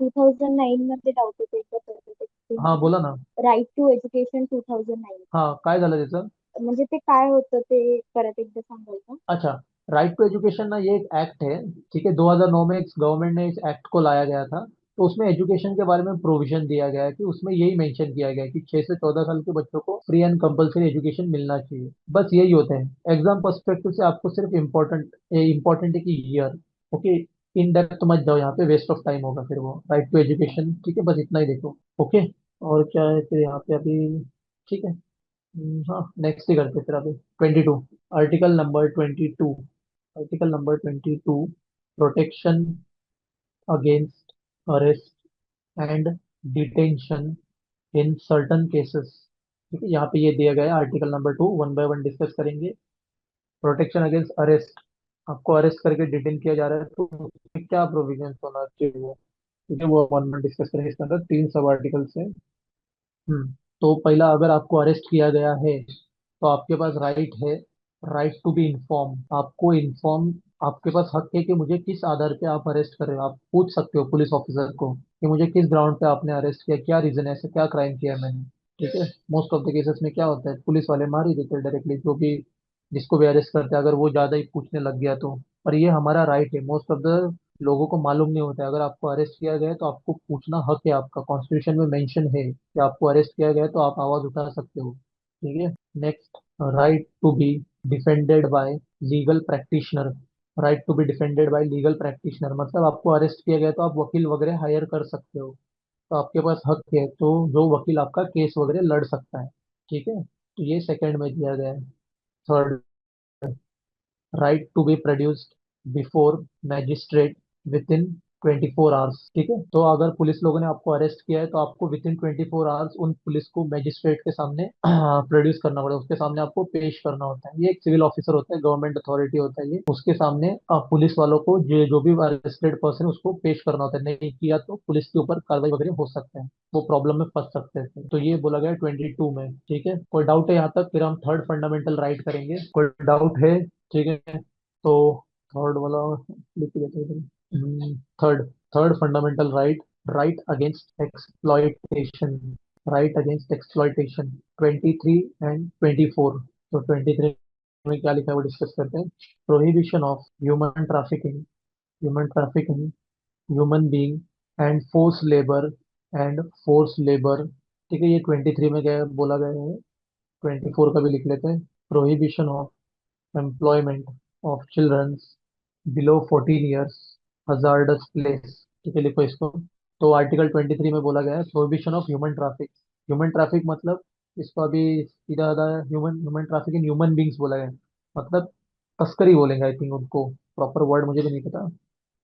2009 मध्ये डाऊट होते एकदा परत explain हाँ करा. बोला ना. राईट टू एज्युकेशन 2009 हाँ, काय झालं त्याचं? म्हणजे ते काय होतं ते परत एकदा सांगाल का? अच्छा, राइट टू एजुकेशन ना, ये एक एक्ट है। ठीक है, 2009 में गवर्नमेंट ने इस एक्ट को लाया गया था। तो उसमें एजुकेशन के बारे में प्रोविजन दिया गया है कि उसमें यही मेंशन किया गया है कि 6 से 14 साल के बच्चों को फ्री एंड कंपलसरी एजुकेशन मिलना चाहिए। बस यही होता है। एग्जाम पर्सपेक्टिव से आपको सिर्फ इम्पोर्टेंट है कि ईयर। ओके, इन डेप्थ मत जाओ, यहाँ पे वेस्ट ऑफ टाइम होगा फिर वो। राइट टू एजुकेशन, ठीक है, बस इतना ही देखो। ओके, और क्या है फिर यहाँ पे अभी? ठीक है। हाँ, नेक्स्ट ही करते फिर अभी। 22, article number 22, article number 22, protection against arrest and detention in certain cases. ठीक है, यहाँ पे ये दिया गया है article number 2, one by one discuss करेंगे। प्रोटेक्शन अगेंस्ट अरेस्ट, आपको अरेस्ट करके डिटेन किया जा रहा है, तो उसमें क्या प्रोविजन होना चाहिए, ठीक है, वो वन में डिस्कस करेंगे। इसके अंदर तीन सब आर्टिकल्स हैं। हम्म तो पहला, अगर आपको अरेस्ट किया गया है तो आपके पास राइट है, राइट टू बी इन्फॉर्म। आपको इन्फॉर्म, आपके पास हक है कि मुझे किस आधार पे आप अरेस्ट कर रहे हो। आप पूछ सकते हो पुलिस ऑफिसर को कि मुझे किस ग्राउंड पे आपने अरेस्ट किया, क्या रीजन है, ऐसा क्या क्राइम किया है मैंने। ठीक है, मोस्ट ऑफ द केसेस में क्या होता है, पुलिस वाले मार ही देते हैं डायरेक्टली, जो भी जिसको भी अरेस्ट करते हैं, अगर वो ज्यादा ही पूछने लग गया तो। पर ये हमारा राइट है, मोस्ट ऑफ द लोगों को मालूम नहीं होता है। अगर आपको अरेस्ट किया गया है तो आपको पूछना हक है, आपका कॉन्स्टिट्यूशन में मेंशन है कि आपको अरेस्ट किया गया है, तो आप आवाज उठा सकते हो। ठीक है। Next, right to be defended by legal practitioner. Right to be defended by legal practitioner मतलब आपको अरेस्ट किया गया है तो आप वकील वगैरह हायर कर सकते हो, तो आपके पास हक है, तो जो वकील आपका केस वगैरह लड़ सकता है। ठीक है, तो ये सेकंड में दिया गया है। Third, right to be produced before magistrate within 24 hours. ठीक है, तो अगर पुलिस लोगों ने आपको अरेस्ट किया है तो आपको विद इन 24 आवर्स उन पुलिस को मैजिस्ट्रेट के सामने प्रोड्यूस करना पड़ेगा, उसके सामने आपको पेश करना होता है। ये एक सिविल ऑफिसर होता है, गवर्नमेंट अथॉरिटी होता है, ये उसके सामने पुलिस वालों को जो भी अरेस्टेड पर्सन उसको पेश करना होता है। नहीं किया तो पुलिस के ऊपर कार्रवाई वगैरह हो सकता है, वो प्रॉब्लम में फंस सकते हैं। तो ये बोला गया 22 में। ठीक है, कोई डाउट है यहाँ तक, फिर हम थर्ड फंडामेंटल राइट करेंगे। कोई डाउट है? ठीक है, तो थर्ड वाला लिख लेते हैं। Third, third fundamental right, right against exploitation. Right against exploitation, 23 and 24। तो 23 में क्या लिखा है वो डिस्कस करते हैं। Prohibition of human trafficking, human trafficking, human being and force labour, and force labour. ठीक है, ये 23 में क्या बोला गया है। 24 का भी लिख लेते हैं। Prohibition of employment of childrens below 14 years, hazardous place. ठीक है, लिखो इसको। तो आर्टिकल 23 में बोला गया है prohibition of human traffic. Human traffic मतलब, इसको अभी सीधा साधा human human traffic in human beings बोला गया है। मतलब तस्करी बोलेंगे, आई थिंक उनको प्रॉपर वर्ड मुझे भी नहीं पता,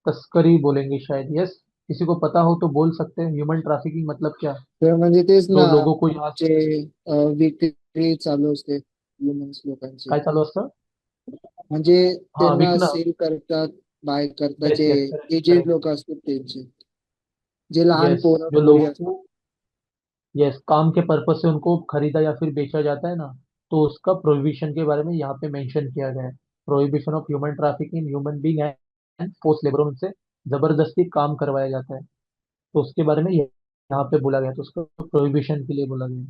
तस्करी बोलेंगे शायद। यस, किसी को पता हो तो बोल सकते हैं ह्यूमन ट्रैफिकिंग मतलब क्या। तर म्हणजे तेच तो ना, लोगों को यहाँ, जे विक्री चालू असते ह्युमन्स लोकांची, काय चालू असतं? म्हणजे हाँ, त्यांना विकणं। सेल करतात, बाय करतात, यस जे यस, करेक्ट एजेड करेक्ट। लोक असतात त्यांचे, जे लहान यस, पोरं जो पोरी लोगों असतात. को, यस, काम के पर्पज से उनको खरीदा या फिर बेचा जाता है ना, तो उसका प्रोहिबिशन के बारे में यहाँ पे मेंशन किया गया है। Prohibition of human trafficking, human being and force labour, उनसे जबरदस्ती काम करवाया जाता है, तो उसके बारे में यहाँ पे बोला गया, तो उसको प्रोहिबिशन के लिए बोला गया।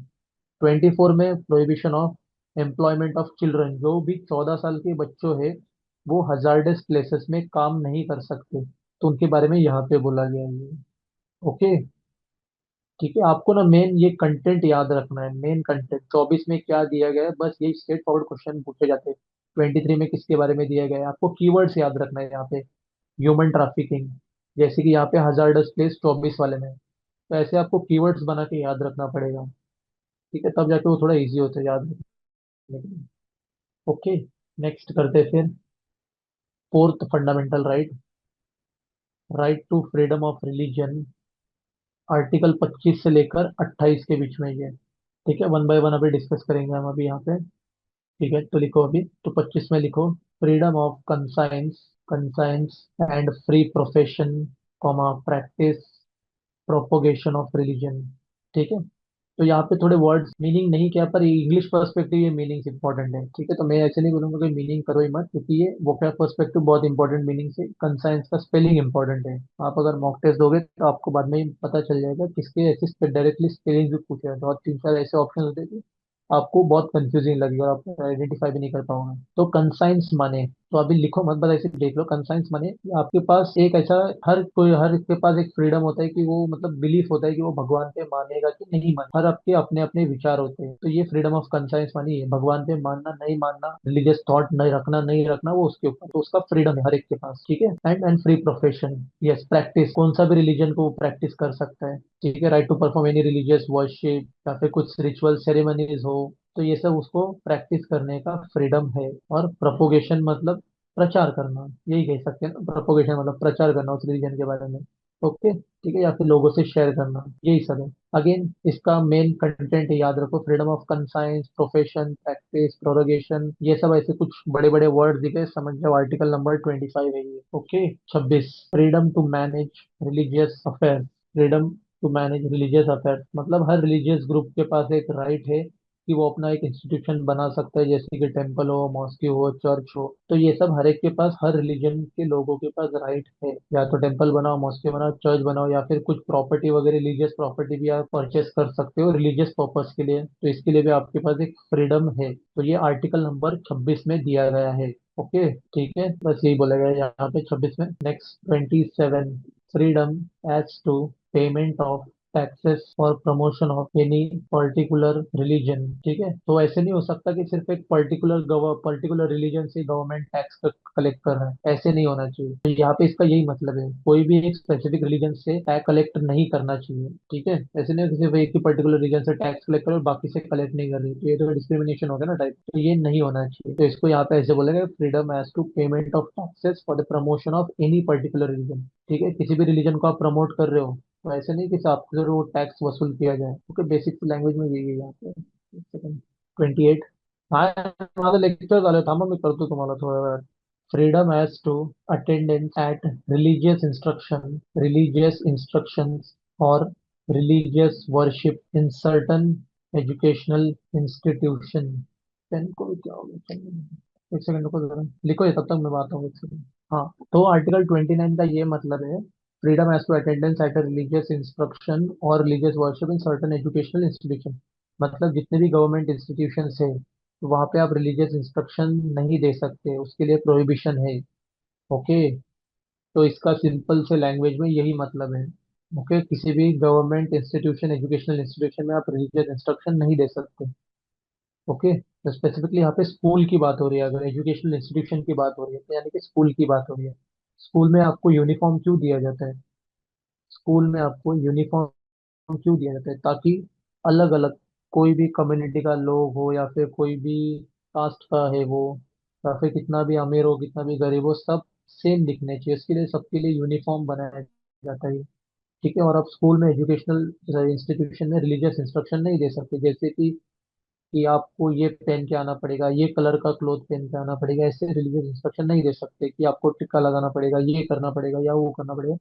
24 में prohibition of employment of children, जो भी 14 साल के बच्चों है वो हजार्डस प्लेसेस में काम नहीं कर सकते, तो उनके बारे में यहाँ पे बोला गया है। ओके, ठीक है, आपको ना मेन ये कंटेंट याद रखना है। मेन कंटेंट 24 में क्या दिया गया है, बस यही स्ट्रेट फॉरवर्ड क्वेश्चन पूछे जाते हैं। 23 में किसके बारे में दिया गया है, आपको कीवर्ड्स याद रखना है यहाँ पे। ह्यूमन ट्रैफिकिंग, जैसे कि यहाँ पे हजार्डस प्लेस 24 वाले में, तो ऐसे आपको कीवर्ड्स बना के याद रखना पड़ेगा। ठीक है, तब जाके वो थोड़ा इजी होता है याद रखने के लिए। ओके, नेक्स्ट करते हैं फिर। Fourth fundamental right, right to freedom of religion. Article 25 से लेकर 28 के बीच में ये। ठीक है, वन बाय वन अभी डिस्कस करेंगे हम अभी यहाँ पे। ठीक है, तो लिखो अभी, तो 25 में लिखो, freedom of conscience, conscience and free profession, comma practice, propagation of religion. ठीक है, तो यहाँ पे थोड़े वर्ड्स मीनिंग नहीं क्या, पर इंग्लिश पर्सपेक्टिव ये मीनिंग्स इंपॉर्टेंट है। ठीक है, तो मैं ऐसे नहीं बोलूंगा कि मीनिंग करो ही मत, क्योंकि ये वोकैब पर्सपेक्टिव बहुत इंपॉर्टेंट मीनिंग से, कंसाइंस का स्पेलिंग इंपॉर्टेंट है। आप अगर मॉक टेस्ट दोगे तो आपको बाद में ही पता चल जाएगा, किसके ऐसे डायरेक्टली स्पेलिंग भी पूछे हैं, बहुत तीन चार ऐसे ऑप्शन होते हैं, आपको बहुत कंफ्यूजिंग लगेगा, आप आइडेंटिफाई भी नहीं कर पाओगे। तो कंसाइंस माने, तो अभी लिखो मत, बस ऐसे देख लो। कंसाइंस माने कि आपके पास एक ऐसा, हर कोई, हर के पास एक फ्रीडम होता है कि वो, मतलब बिलीफ होता है कि वो भगवान पे मानेगा कि नहीं मान, हर आपके अपने अपने विचार होते हैं। तो ये फ्रीडम ऑफ कंसाइंस मानी है, भगवान पे मानना नहीं मानना, रिलीजियस थॉट नहीं रखना नहीं रखना, वो उसके ऊपर, तो उसका फ्रीडम है हर एक के पास। ठीक है, and free profession, yes, practice, कौन सा भी रिलीजन को प्रैक्टिस कर सकता है। ठीक है, right to perform any religious worship, या फिर कुछ रिचुअल सेरेमनीज हो, तो ये सब उसको प्रैक्टिस करने का फ्रीडम है। और प्रोपोगेशन मतलब प्रचार करना, यही कह सकते हैं ना, प्रोपोगेशन मतलब प्रचार करना उस रिलीजन के बारे में। ओके, ठीक है, या फिर लोगों से शेयर करना, यही सब है। अगेन इसका मेन कंटेंट याद रखो, freedom of conscience, profession, practice, prorogation, ये सब ऐसे कुछ बड़े बड़े वर्ड दिखे, समझ जाओ आर्टिकल नंबर 25 है ये। Okay. 26, freedom to manage religious affair. Freedom to manage religious affair मतलब हर रिलीजियस ग्रुप के पास एक राइट है कि वो अपना एक इंस्टीट्यूशन बना सकता है, जैसे कि टेम्पल हो, मॉस्क हो, चर्च हो। तो ये सब हर एक के पास, हर रिलीजन के लोगों के पास राइट है, या तो टेम्पल बनाओ, मॉस्क बनाओ, चर्च बनाओ, या फिर कुछ प्रॉपर्टी वगैरह रिलीजियस प्रॉपर्टी भी आप परचेस कर सकते हो रिलीजियस पर्पस के लिए, तो इसके लिए भी आपके पास एक फ्रीडम है। तो ये आर्टिकल नंबर 26 में दिया गया है। ओके, ठीक है, बस यही बोला गया है यहाँ पे 26 में। Next 27, freedom as to payment of taxes for promotion of any particular religion. ठीक है, तो ऐसे नहीं हो सकता कि सिर्फ एक पर्टिकुलर रिलीजन से गवर्नमेंट टैक्स कलेक्ट कर रहा है, ऐसे नहीं होना चाहिए। तो यहाँ पे इसका यही मतलब है, कोई भी एक स्पेसिफिक रिलीजन से टैक्स कलेक्ट नहीं करना चाहिए। ठीक है, ऐसे नहीं हो कि सिर्फ एक ही पर्टिकुलर रीजन से टैक्स कलेक्ट करो और बाकी से कलेक्ट नहीं कर रही, तो ये तो डिस्क्रिमिनेशन हो गया ना टाइप, तो ये नहीं होना चाहिए। तो इसको यहाँ पे ऐसे बोलेंगे, freedom as to payment of taxes for the promotion of any particular religion. ठीक है, किसी भी रिलीजन को आप प्रमोट कर रहे हो, तो ऐसे नहीं कि आपसे जरूर वो टैक्स वसूल किया जाए। ओके, बेसिक लैंग्वेज में यही है यहाँ पे। 28, हाँ, माझा लेक्चर झालं, थांबा मी करतो तुम्हाला थोड्या वेळात। Freedom as to attendance at religious instructions और religious worship in certain educational institution. Pen को भी क्या हो गया, एक सेकंड को जरा लिखो ये, तब तक मैं बात हूँ, एक सेकंड। हाँ, तो आर्टिकल 29 का ये मतलब है, freedom as to attendance at a religious instruction और religious worship in certain educational institution. मतलब जितने भी गवर्नमेंट इंस्टीट्यूशन है, तो वहाँ पे आप रिलीजियस इंस्ट्रक्शन नहीं दे सकते, उसके लिए प्रोहिबिशन है। ओके, तो इसका सिंपल से लैंग्वेज में यही मतलब है। ओके, किसी भी गवर्नमेंट इंस्टीट्यूशन, एजुकेशनल इंस्टीट्यूशन में आप रिलीजियस इंस्ट्रक्शन नहीं दे सकते। ओके, तो स्पेसिफिकली यहाँ पे स्कूल की बात हो रही है, अगर एजुकेशनल इंस्टीट्यूशन की बात हो रही है तो यानी कि स्कूल की बात हो रही है। स्कूल में आपको यूनिफॉर्म क्यों दिया जाता है? स्कूल में आपको यूनिफॉर्म क्यों दिया जाता है? ताकि अलग अलग कोई भी कम्युनिटी का लोग हो, या फिर कोई भी कास्ट का है वो, या फिर कितना भी अमीर हो, कितना भी गरीब हो, सब सेम दिखने चाहिए, इसके लिए सबके लिए यूनिफॉर्म बनाया जाता है। ठीक है, और आप स्कूल में, एजुकेशनल इंस्टीट्यूशन में रिलीजियस इंस्ट्रक्शन नहीं दे सकते, जैसे कि आपको ये पहन के आना पड़ेगा, ये कलर का क्लोथ पहन के आना पड़ेगा, ऐसे रिलीजियस इंस्ट्रक्शन नहीं दे सकते कि आपको टिक्का लगाना पड़ेगा, ये करना पड़ेगा या वो करना पड़ेगा,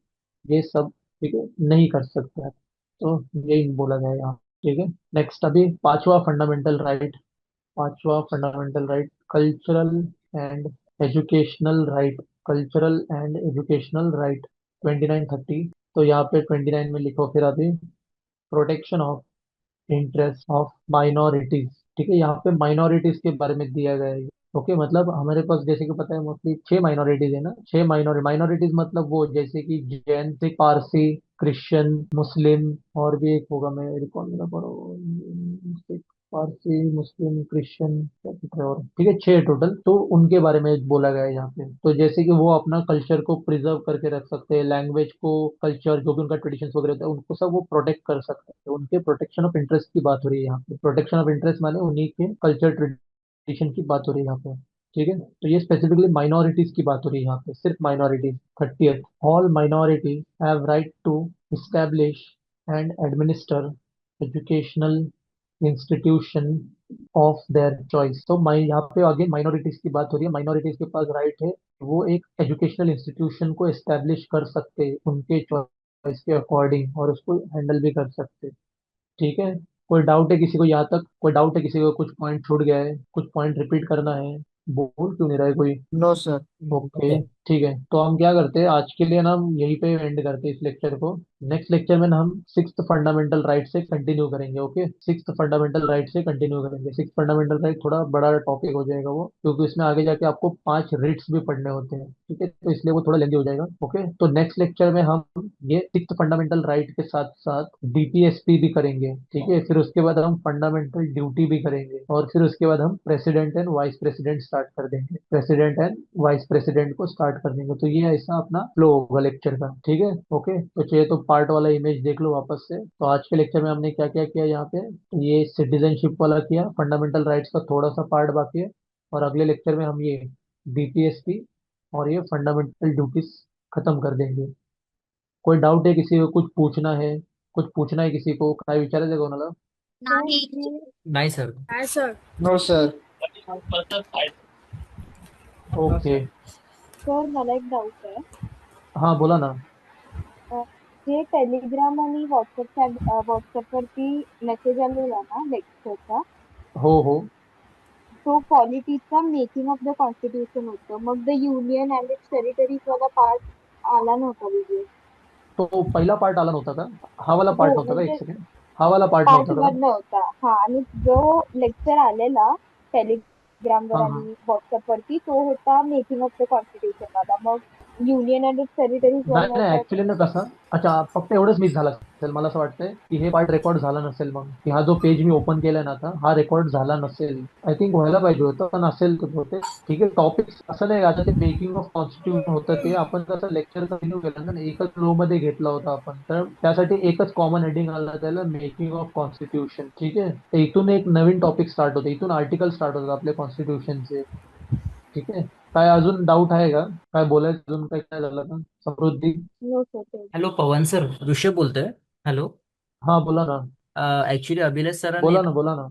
ये सब, ठीक है, नहीं कर सकते आप। तो यही बोला गया है यहाँ। ठीक है, नेक्स्ट अभी पांचवा fundamental right, and educational right cultural and educational right, 29-30। तो यहाँ पे 29 में लिखो फिर अभी, protection of interest of minorities. ठीक है, यहाँ पे माइनॉरिटीज के बारे में दिया गया है। ओके, मतलब हमारे पास जैसे कि पता है मोस्टली 6 माइनॉरिटीज है ना, 6 माइनॉरिटीज, मतलब वो जैसे कि जैन, सिख, पारसी, क्रिश्चियन, मुस्लिम, और भी एक होगा, मैं रिकॉर्ड मेरा पढ़ो, सिख, पारसी, मुस्लिम, क्रिश्चियन, क्या कुछ है और, ठीक है, 6 टोटल। तो उनके बारे में बोला गया है यहाँ पे, तो जैसे कि वो अपना कल्चर को प्रिजर्व करके रख सकते हैं, लैंग्वेज को, कल्चर जो भी उनका ट्रेडिशंस वगैरह होता है, उनको सब वो प्रोटेक्ट कर सकते हैं। उनके प्रोटेक्शन ऑफ इंटरेस्ट की बात हो रही है यहाँ पे, प्रोटेक्शन ऑफ इंटरेस्ट माने उन्हीं के कल्चर ट्रेडिशन की बात हो रही है यहाँ पे। ठीक है, तो ये स्पेसिफिकली माइनॉरिटीज की बात हो रही है यहाँ पे, सिर्फ minorities. 30th, all minorities have right to establish and administer educational institution of their choice. तो यहाँ पे अगेन माइनॉरिटीज की बात हो रही है, माइनॉरिटीज के पास राइट है, वो एक एजुकेशनल इंस्टीट्यूशन को एस्टेब्लिश कर सकते हैं उनके चॉइस के अकॉर्डिंग, और उसको हैंडल भी कर सकते हैं। ठीक है, कोई डाउट है किसी को यहाँ तक? कोई डाउट है किसी को? कुछ पॉइंट छूट गया है, कुछ पॉइंट रिपीट करना है? बोल क्यों नहीं रहा है कोई? No sir. ओके, ठीक है, तो हम क्या करते हैं आज के लिए ना, हम यहीं पे एंड करते हैं इस लेक्चर को। नेक्स्ट लेक्चर में ना हम सिक्स्थ फंडामेंटल राइट से कंटिन्यू करेंगे। ओके, सिक्स्थ फंडामेंटल राइट से कंटिन्यू करेंगे। सिक्स्थ फंडामेंटल राइट थोड़ा बड़ा टॉपिक हो जाएगा वो, क्योंकि इसमें आगे जाके आपको 5 रिट्स भी पढ़ने होते हैं। ठीक है, तो इसलिए वो थोड़ा लेंदी हो जाएगा। ओके, तो नेक्स्ट लेक्चर में हम ये सिक्स्थ फंडामेंटल राइट के साथ साथ डीपीएसपी भी करेंगे। ठीक है, फिर उसके बाद हम फंडामेंटल ड्यूटी भी करेंगे, और फिर उसके बाद हम president and vice president start कर देंगे, प्रेसिडेंट एंड वाइस प्रेसिडेंट को स्टार्ट कर देंगे। तो ये ऐसा अपना फ्लो होगा लेक्चर का। ठीक है, ओके, तो चाहिए तो पार्ट वाला इमेज देख लो वापस से। तो आज के लेक्चर में हमने क्या क्या किया यहाँ पे, तो ये सिटीजनशिप वाला किया, फंडामेंटल राइट्स का थोड़ा सा पार्ट बाकी है, और अगले लेक्चर में हम ये डीपीएसपी और ये फंडामेंटल ड्यूटीज खत्म कर देंगे। कोई डाउट आहे किसी को, कुछ पूछना है किसी को, काय विचारायचं आहे कोणाला? नाही. नाही sir. No sir. Okay. Sir मला एक डाऊट आहे. हा बोला ना. अ, जे टेलिग्राम आणि व्हॉट्सअपवरती मेसेज आलेला ना लेक्चरचा, हो हो. तो पॉलिटिक्सचा मेकिंग ऑफ द कॉन्स्टिट्यूशन होतं. मग the union and its territories वाला पार्ट आला नव्हता व्हिडिओ. तो पहिला पार्ट आला नव्हता का? हा वाला पार्ट हो नव्हता का? एक म्हणजे सेकंड. हा वाला पार्ट पार्ट नव्हता का? मधनं होता. हा, आणि जो लेक्चर आलेला टेलिग्रामवर हा हा. आणि व्हॉट्सअपवरती तो होता मेकिंग ऑफ द कॉन्स्टिट्यूशन वाला. मग युनियन अँड इट्स टेरिटरीज नाही वाला नाही, काय ऍक्च्युली ना कसं, अच्छा फक्त एवढंच मिस झालं असेल. मला असं वाटतंय की हे पार्ट रेकॉर्ड झाला नसेल, मग की हा जो पेज मी ओपन केलाय ना आता, हा रेकॉर्ड झाला नसेल. आय थिंक व्हायला पाहिजे होतं, पण असेल तर होते. ठीक आहे. टॉपिक असं नाही, आता ते मेकिंग ऑफ कॉन्स्टिट्यूशन होतं, ते आपण कसं लेक्चर कंटिन्यू केलं ना, एकच रो मध्ये घेतला होता आपण, तर त्यासाठी एकच कॉमन हेडिंग आला त्याला, मेकिंग ऑफ कॉन्स्टिट्यूशन. ठीक आहे. तर इथून एक नवीन टॉपिक स्टार्ट होतं, इथून आर्टिकल स्टार्ट होतात आपले कॉन्स्टिट्यूशनचे. ठीक आहे. काय अजून डाऊट आहे का? काय बोलायचं अजून, काय काय झालं का Samruddhi? No sir. Hello Pavan sir, Rishabh बोलतोय. हॅलो. हा बोला ना. ऍक्च्युली अभिलेख सरांनी बोला ना. बोला ना.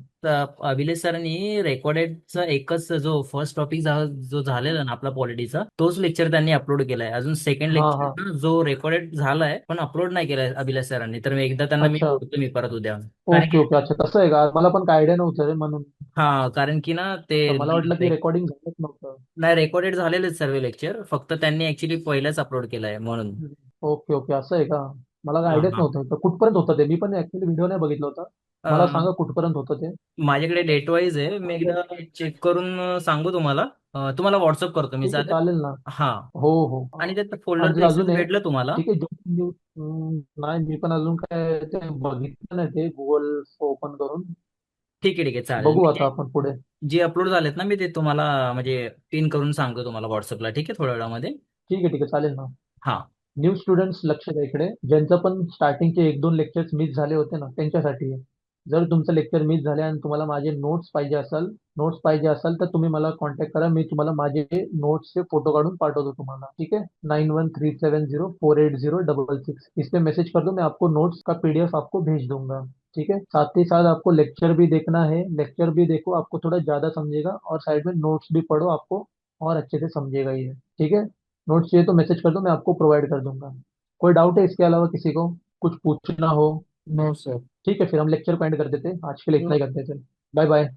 अभिलेख सरांनी रेकॉर्डेडचा एकच जो फर्स्ट टॉपिक जो झालेला ना आपला पॉलिटीचा, तोच लेक्चर त्यांनी अपलोड केलाय. अजून सेकंड हा हा. लेक्चर जो रेकॉर्डेड झालाय पण अपलोड नाही केलाय अभिलेख सरांनी. तर मी एकदा त्यांना मी अच्छा. बोलतो मी परत उद्या. कारण ओके की ओके. अच्छा तसं आहे का? मला पण काय आयडिया नव्हतं रे, म्हणून हा, कारण की ना ते तर मला वाटलं की रेकॉर्डिंग झालंच नव्हतं. नाही, रेकॉर्डेड झालेले सर्व लेक्चर, फक्त त्यांनी ऍक्च्युली पहिलाच अपलोड केलाय म्हणून. Okay okay. असं आहे का? मला काय हा आयडियाच हा. नव्हतं. तर कुठपर्यंत होतं ते? मी पण ऍक्च्युली व्हिडिओ नाही बघितला होता. मला सांगा कुठपर्यंत होतं ते. माझ्याकडे डेट वाईज आहे, मी एकदा चेक करून सांगू तुम्हाला. तुम्हाला व्हॉट्सअप करतो मी, ठीक आहे, चालेल. चालेल ना. हा. हो हो. आणि त्यात फोल्डरचं आणि अजून एक्सेस आहे. भेटलं तुम्हाला. ठीक आहे. नाही, मी पण अजून काय ते बघितलं नाही, ते गुगल ओपन करून. ठीक आहे ठीक आहे, चालेल. बघू मी आता आपण पुढे. जे अपलोड झालेत ना, मी ते तुम्हाला म्हणजे पिन करून सांगतो तुम्हाला व्हॉट्सअपला. ठीक आहे, थोड्या वेळामध्ये. ठीक आहे ठीक आहे, चालेल ना. हा. न्यू स्टुडंट्स लक्ष द्या इकडे, ज्यांचं पण स्टार्टिंगचे एक दोन लेक्चर्स मिस झाले होते ना, त्यांच्यासाठी आहे. जर तुमचं लेक्चर मिस झाले आणि तुम्हाला माझे नोट्स पाहिजे असाल तर तुम्ही मला कॉन्टॅक्ट करा. मी तुम्हाला माझे नोट्सचे फोटो काढून पाठवतो तुम्हाला. ठीक है. 9137048066 इस पे मैसेज कर दो, मैं आपको नोट्स का पीडीएफ आपको भेज दूंगा. ठीक है। साथ ही साथ आपको लेक्चर भी देखना है, लेक्चर भी देखो, आपको थोड़ा ज्यादा समझेगा, और साइड में नोट्स भी पढ़ो, आपको और अच्छे से समझेगा ये। ठीक है। नोट्स चाहिए तो मैसेज कर दो, मैं आपको प्रोवाइड कर दूंगा। कोई डाउट है इसके अलावा किसी को, कुछ पूछना हो? No sir. ठीक है, फिर हम लेक्चर को एंड कर देते हैं, आज के लिए इतना ही करते हैं। Bye bye.